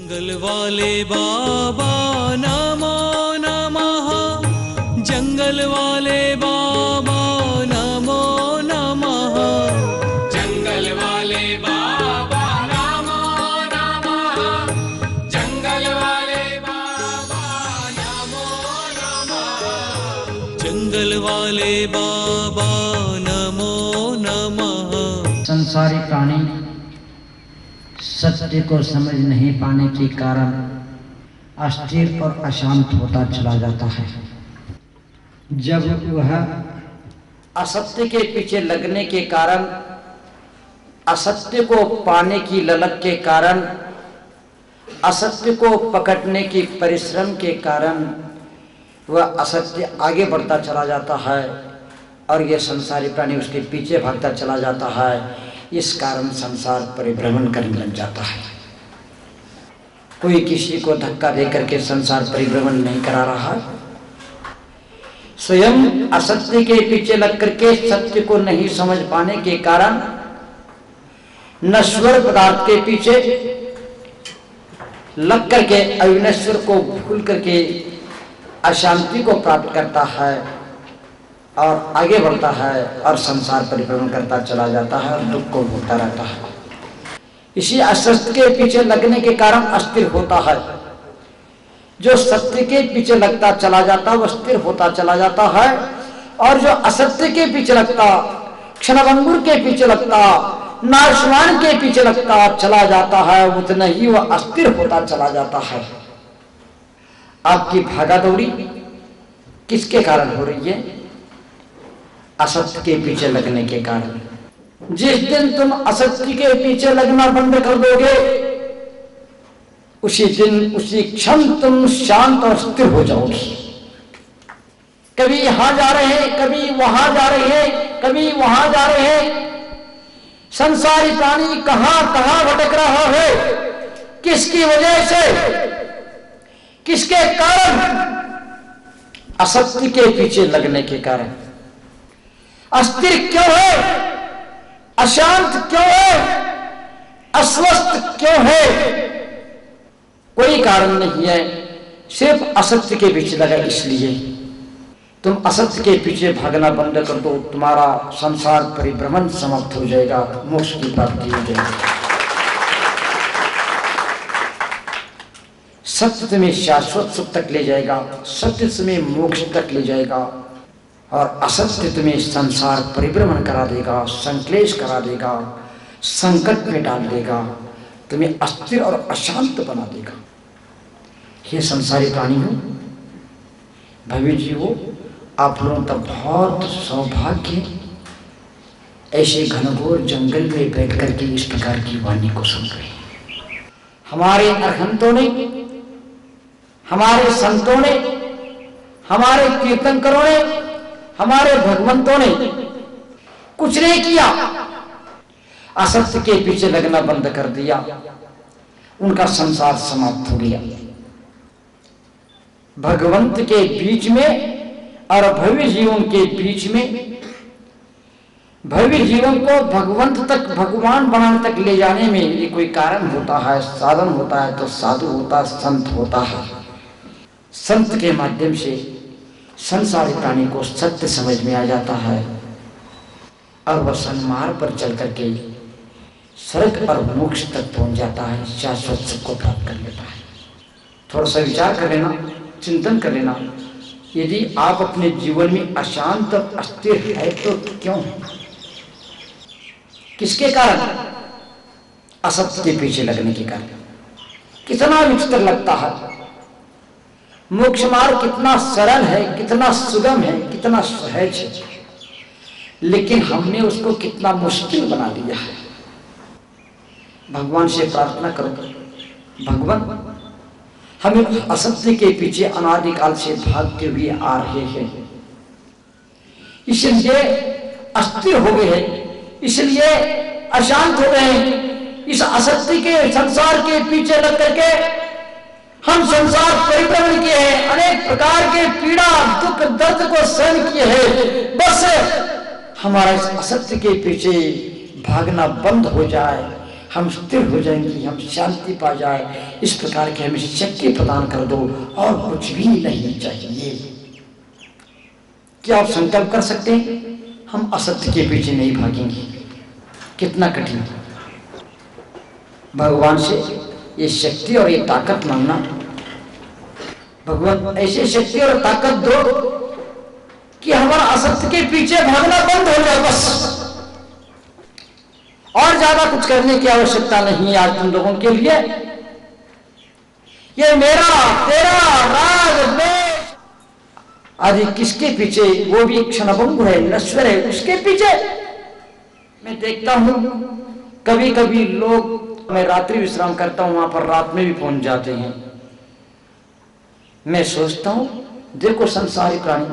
जंगल वाले बाबा नमो नमः, जंगल वाले बाबा नमो नमः, जंगल वाले बाबा नमो नमः, जंगल वाले बाबा नमो नमः, जंगल वाले बाबा नमो नमः। संसारी प्राणी सत्य को समझ नहीं पाने के कारण अस्थिर और अशांत होता चला जाता है। जब वह असत्य के पीछे लगने के कारण, असत्य को पाने की ललक के कारण, असत्य को पकड़ने की परिश्रम के कारण वह असत्य आगे बढ़ता चला जाता है और यह संसारी प्राणी उसके पीछे भागता चला जाता है। इस कारण संसार परिभ्रमण करने लग जाता है। कोई किसी को धक्का देकर के संसार परिभ्रमण नहीं करा रहा, स्वयं असत्य के पीछे लग करके सत्य को नहीं समझ पाने के कारण नश्वर पदार्थ के पीछे लग करके अविनश्वर को भूल करके अशांति को प्राप्त करता है और आगे बढ़ता है और संसार परिभ्रमण करता चला जाता है और दुख को भोगता रहता है। इसी असत्य के पीछे लगने के कारण अस्थिर होता है। जो सत्य के पीछे लगता चला जाता वह स्थिर होता चला जाता है और जो असत्य के पीछे लगता, क्षणभंगुर के पीछे लगता, नाशवान के पीछे लगता चला जाता है, उतना ही वह अस्थिर होता चला जाता है। आपकी भागा दौड़ी किसके कारण हो रही है? असत्य के पीछे लगने के कारण। जिस दिन तुम असत्य के पीछे लगना बंद कर दोगे, उसी दिन उसी क्षण तुम शांत और स्थिर हो जाओगे। कभी यहां जा रहे हैं, कभी वहां जा रहे हैं, कभी वहां जा रहे हैं। संसारी प्राणी कहां कहां भटक रहा है, किसकी वजह से, किसके कारण? असत्य के पीछे लगने के कारण। अस्थिर क्यों है, अशांत क्यों है, अस्वस्थ क्यों है? कोई कारण नहीं है, सिर्फ असत्य के पीछे लगा इसलिए। तुम असत्य के पीछे भागना बंद कर दो, तुम्हारा संसार परिभ्रमण समाप्त हो जाएगा, मोक्ष की प्राप्ति हो जाएगी। सत्य तुम्हें शाश्वत सुख तक ले जाएगा, सत्य तुम्हें मोक्ष तक ले जाएगा और असत्य तुम्हें संसार परिभ्रमण करा देगा, संक्लेश करा देगा, संकट में डाल देगा, तुम्हें अस्थिर और अशांत बना देगा। ये संसारी प्राणी हो, भव्य जीवो, आप लोगों का बहुत सौभाग्य ऐसे घनघोर जंगल में बैठ करके इस प्रकार की वाणी को सुन रहे हैं। हमारे अरहंतों ने, हमारे संतों ने, हमारे कीर्तनकरों ने, हमारे भगवंतों ने कुछ नहीं किया, असत्य के पीछे लगना बंद कर दिया, उनका संसार समाप्त हो गया। भगवंत के बीच में और भव्य जीवन के बीच में, भव्य जीवन को भगवंत तक, भगवान बनाने तक ले जाने में ये कोई कारण होता है, साधन होता है तो साधु होता, संत होता है। संत के माध्यम से संसारी प्राणी को सत्य समझ में आ जाता है और वह सन्मार्ग पर चल करके स्वर्ग और मोक्ष तक पहुंच जाता है, शाश्वत सुख को प्राप्त कर लेता है। थोड़ा सा विचार कर लेना, चिंतन कर लेना, यदि आप अपने जीवन में अशांत और अस्थिर है तो क्यों? किसके कारण? असत्य के पीछे लगने के कारण। कितना विचित्र लगता है, मोक्ष मार्ग कितना सरल है, कितना सुगम है, कितना सहज है, लेकिन हमने उसको कितना मुश्किल बना दिया है। भगवान से प्रार्थना करो, भगवान हमें असत्य के पीछे अनादिकाल से भागते हुए आ रहे हैं, इसलिए अस्थिर हो गए हैं, इसलिए अशांत हो गए हैं। इस असत्य के संसार के पीछे लग करके हम संसार परिभ्रमण किए हैं, अनेक प्रकार के पीड़ा, दुख, दर्द को सहन किए हैं। बस हमारा इस असत्य के पीछे भागना बंद हो जाए, हम स्थिर हो जाएंगे, हम शांति पा जाए, इस प्रकार की हमें शक्ति प्रदान कर दो और कुछ भी नहीं चाहिए। क्या आप संकल्प कर सकते हैं? हम असत्य के पीछे नहीं भागेंगे। कितना कठिन। भगवान से ये शक्ति और ये ताकत मांगना, भगवान ऐसी शक्ति और ताकत दो कि हमारा असत्य के पीछे भागना बंद हो जाए बस, और ज्यादा कुछ करने की आवश्यकता नहीं है आज तुम लोगों के लिए। ये मेरा तेरा राग द्वेष आदि किसके पीछे, वो भी क्षणभंगुर है, नश्वर है, उसके पीछे मैं देखता हूं कभी कभी लोग, मैं रात्रि विश्राम करता हूं, वहां पर रात में भी पहुंच जाते हैं। मैं सोचता हूं देखो संसारी प्राणी,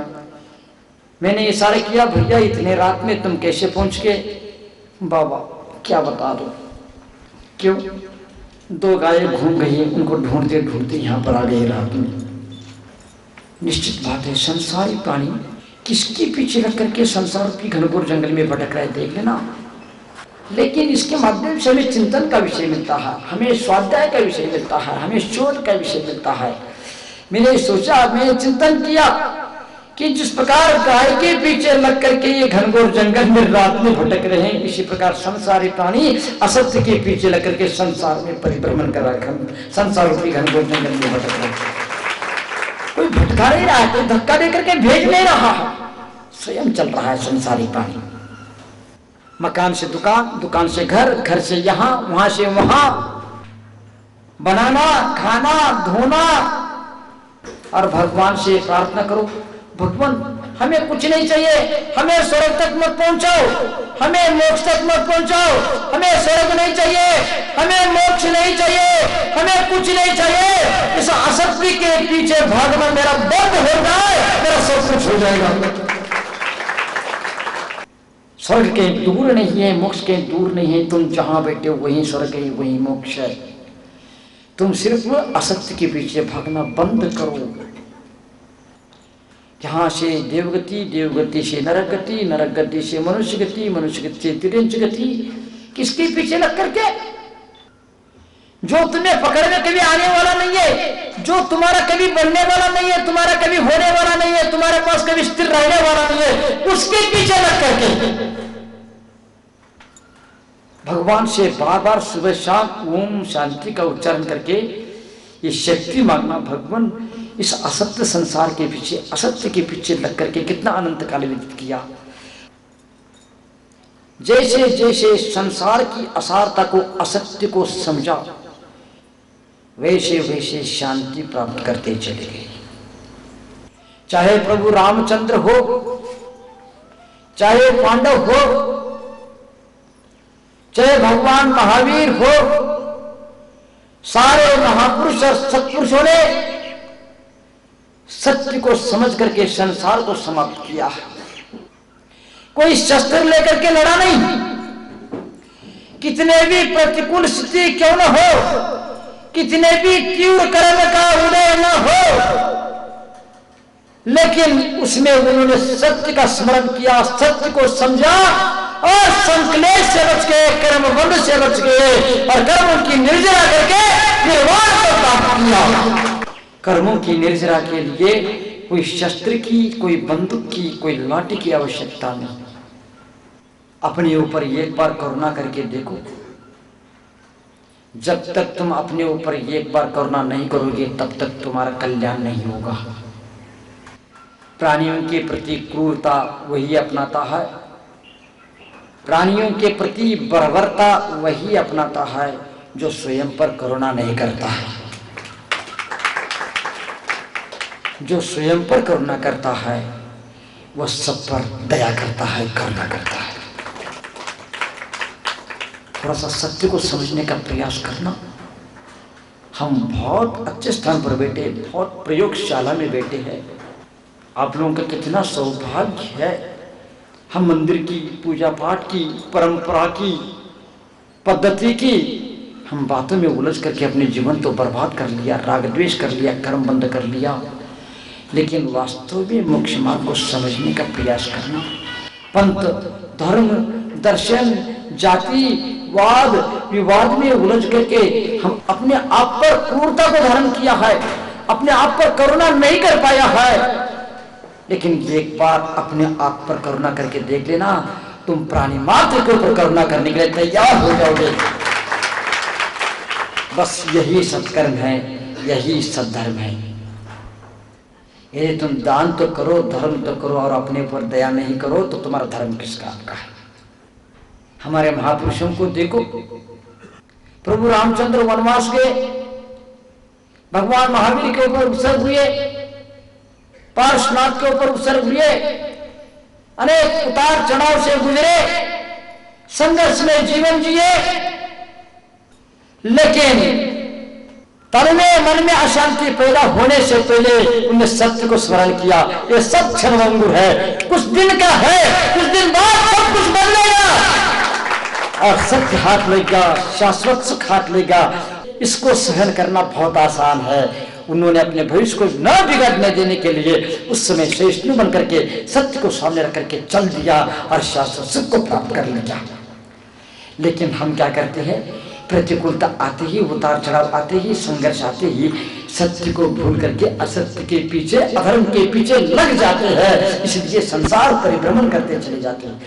मैंने इशारा किया भैया इतने रात में तुम कैसे पहुंच गए? बाबा क्या बता दो, क्यों? 2 गायें घूम गई, उनको ढूंढते ढूंढते यहां पर आ गए रात में। निश्चित बात है संसारी प्राणी किसके पीछे लग करके संसार की घनघोर जंगल में भटक रहे, देख लेना। लेकिन इसके माध्यम से हमें चिंतन का विषय मिलता है, हमें स्वाध्याय का विषय मिलता है, हमें शोध का विषय मिलता है। मैंने सोचा, मैंने चिंतन किया कि जिस प्रकार गाय के पीछे लग करके ये घनघोर जंगल में रात में भटक रहे हैं, इसी प्रकार संसारी प्राणी असत्य के पीछे लग करके संसार में परिभ्रमण कर रहा है, संसार रूपी घनघोर जंगल में भटक रहा है। कोई भटका नहीं रहा है, कोई धक्का दे करके भेज नहीं रहा है, स्वयं चल रहा है संसारी प्राणी। मकान से दुकान, दुकान से घर, घर से यहां, वहां से वहां, बनाना, खाना, धोना, और भगवान से प्रार्थना करो भगवान हमें कुछ नहीं चाहिए, हमें स्वर्ग तक मत पहुंचाओ, हमें मोक्ष तक मत पहुंचाओ, हमें स्वर्ग नहीं चाहिए, हमें मोक्ष नहीं चाहिए, हमें कुछ नहीं चाहिए। इस असत्य के पीछे भागना मेरा बंद हो जाए, मेरा सब कुछ हो जाएगा। स्वर्ग के दूर नहीं है, मोक्ष के दूर नहीं है, तुम जहां बैठे हो वहीं स्वर्ग है, वहीं मोक्ष है। तुम सिर्फ असत्य के पीछे भागना बंद करो। यहाँ से देवगति, देवगति से नरक गति, नरक गति से मनुष्य गति, मनुष्य गति से तिरंज गति, किसके पीछे लग करके? जो तुम्हें पकड़ने कभी आने वाला नहीं है, जो तुम्हारा कभी बनने वाला नहीं है, तुम्हारा कभी होने वाला नहीं है, तुम्हारे पास कभी स्थिर रहने वाला नहीं है, उसके पीछे लग करके भगवान से बार बार सुबह शाम ओम शांति का उच्चारण करके ये शक्ति मांगना। भगवान इस असत्य संसार के पीछे, असत्य के पीछे लग करके कितना अनंत काल व्यतीत किया। जैसे जैसे संसार की असारता को, असत्य को समझा, वैसे वैसे शांति प्राप्त करते चले गए। चाहे प्रभु रामचंद्र हो, चाहे पांडव हो, चाहे भगवान महावीर हो, सारे महापुरुष और सत्पुरुषों ने सत्य को समझ करके संसार को समाप्त किया। कोई शस्त्र लेकर के लड़ा नहीं, कितने भी प्रतिकूल स्थिति क्यों न हो, कितने भी तीव्र कर्म का उदय न हो, लेकिन उसमें उन्होंने सत्य का स्मरण किया, सत्य को समझा और संकलेश से बच गए, कर्म बंध से बच गए और कर्मों की निर्जरा करके निर्वाण को प्राप्त किया। कर्मों की निर्जरा के लिए कोई शस्त्र की, कोई बंदूक की, कोई लाठी की आवश्यकता नहीं। अपने ऊपर एक बार करुणा करके देखो। जब तक तुम अपने ऊपर एक बार करुणा नहीं करोगे तब तक तुम्हारा कल्याण नहीं होगा। प्राणियों के प्रति क्रूरता वही अपनाता है, प्राणियों के प्रति बर्बरता वही अपनाता है जो स्वयं पर करुणा नहीं करता है। जो स्वयं पर करुणा करता है वह सब पर दया करता है, करुणा करता है। थोड़ा सा सत्य को समझने का प्रयास करना। हम बहुत अच्छे स्थान पर बैठे, बहुत प्रयोगशाला में बैठे हैं। आप लोगों का कितना सौभाग्य है। हम मंदिर की, पूजा पाठ की, परंपरा की, पद्धति की हम बातों में उलझ करके अपने जीवन तो बर्बाद कर लिया, राग द्वेष कर लिया, कर्म बंद कर लिया। लेकिन वास्तव में मोक्ष मार्ग को समझने का प्रयास करना। पंथ, धर्म, दर्शन, जाति, वाद विवाद में उलझ करके हम अपने आप पर क्रूरता को धारण किया है, अपने आप पर करुणा नहीं कर पाया है। लेकिन एक बार अपने आप पर करुणा करके देख लेना, तुम प्राणी मात्र के ऊपर करुणा करने के लिए तैयार हो जाओगे। बस यही सत्कर्म है, यही सद्धर्म है। यदि तुम दान तो करो, धर्म तो करो और अपने ऊपर दया नहीं करो तो तुम्हारा धर्म किस काम का है? हमारे महापुरुषों को देखो, प्रभु रामचंद्र वनवास गए, भगवान महावीर के ऊपर उत्सर्ग हुए, पार्श्वनाथ के ऊपर उत्सर्ग हुए, अनेक उतार चढ़ाव से गुजरे, संघर्ष में जीवन जिए, लेकिन तन में मन में अशांति पैदा होने से पहले उन्हें सत्य को स्मरण किया। ये सब क्षणभंगुर है, कुछ दिन का है, कुछ दिन बाद सब कुछ बदलेगा और सत्य हाथ लेगा, शाश्वत सुख हाथ लेगा। इसको सहन करना बहुत आसान है। उन्होंने अपने भविष्य को न बिगड़ने देने के लिए उस समय सहिष्णु बन करके सत्य को सामने रख करके चल दिया और शाश्वत सुख को प्राप्त कर लिया। लेकिन हम क्या करते हैं, प्रतिकूलता आते ही, उतार चढ़ाव आते ही, संघर्ष आते ही सत्य को भूल करके असत्य के पीछे, अधर्म के पीछे लग जाते हैं। इसलिए संसार परिभ्रमण करते चले जाते हैं,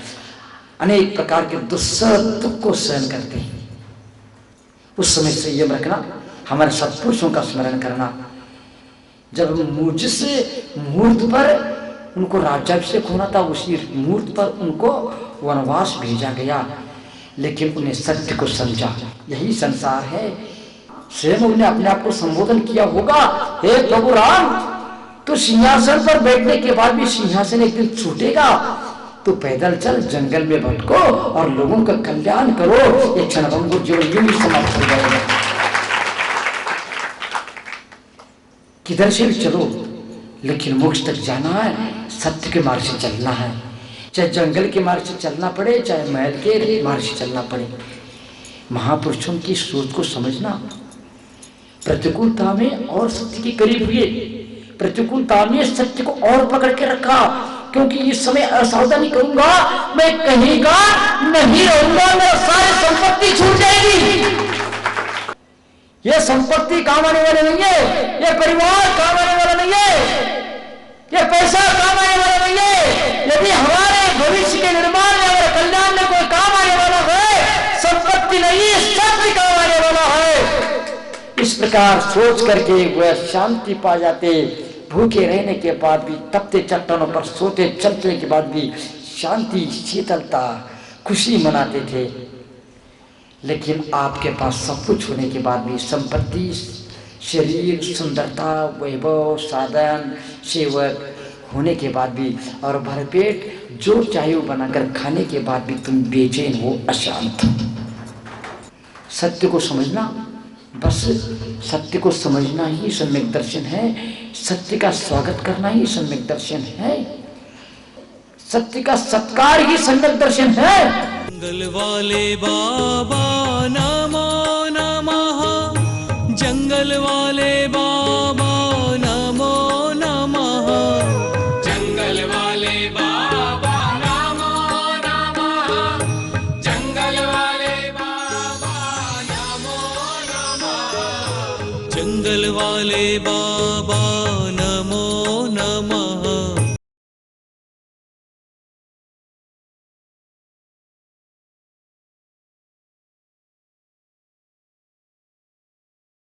अनेक प्रकार के दुस्सह दुख को सहन करते हैं। उस समय संयम रखना, हमारे सत्पुरुषों का स्मरण करना। जब जिस मुहूर्त पर उनको राज्याभिषेक होना था, उसी मुहूर्त पर उनको वनवास भेजा गया, लेकिन उन्हें सत्य को समझा। यही संसार है। स्वयं उन्होंने अपने आप को संबोधन किया होगा, हे प्रभु राम, तो सिंहासन पर बैठने के बाद भी सिंहासन एक दिन छूटेगा, तो पैदल चल, जंगल में भटको और लोगों का कल्याण करो। एक क्षणभंगुर जीवन यूं ही समाप्त हो जाएगा। किधर से भी चलो, लेकिन मोक्ष तक जाना है, सत्य के मार्ग से चलना है। चाहे जंगल के मार्ग से चलना पड़े, चाहे महल के मार्ग से चलना पड़े। महापुरुषों की सोच को समझना। प्रतिकूलता में और सत्य के करीब हुए, प्रतिकूलता में सत्य को और पकड़ के रखा, क्योंकि इस समय असावधानी करूंगा, मैं कहीं का नहीं रहूंगा, मेरा सारी संपत्ति छूट जाएगी। ये संपत्ति काम आने वाले नहीं है, ये परिवार काम आने वाला नहीं है, ये पैसा काम आने वाला नहीं है। यदि हमारे भविष्य के निर्माण में, हमारे कल्याण में कोई काम आने वाला है, संपत्ति नहीं, सत्य काम आने वाला है। इस प्रकार सोच करके वह शांति पा जाते। भूखे रहने के बाद भी, तपते चट्टानों पर सोते चलते के बाद भी शांति, शीतलता, खुशी मनाते थे। लेकिन आपके पास सब कुछ होने के बाद भी, संपत्ति, शरीर, सुंदरता, वैभव, साधन, सेवक होने के बाद भी और भरपेट जो चाहे वो बनाकर खाने के बाद भी तुम बेचैन हो, अशांत। सत्य को समझना, बस सत्य को समझना ही सम्यक दर्शन है। सत्य का स्वागत करना ही सम्यक दर्शन है। सत्य का सत्कार ही सम्यक दर्शन है। जंगल वाले बाबा नमो नमः, जंगल वाले बाबा नमो नमः, जंगल वाले बाबा नमो नमः, जंगल वाले बाबा नमो नमः, जंगल वाले बाबा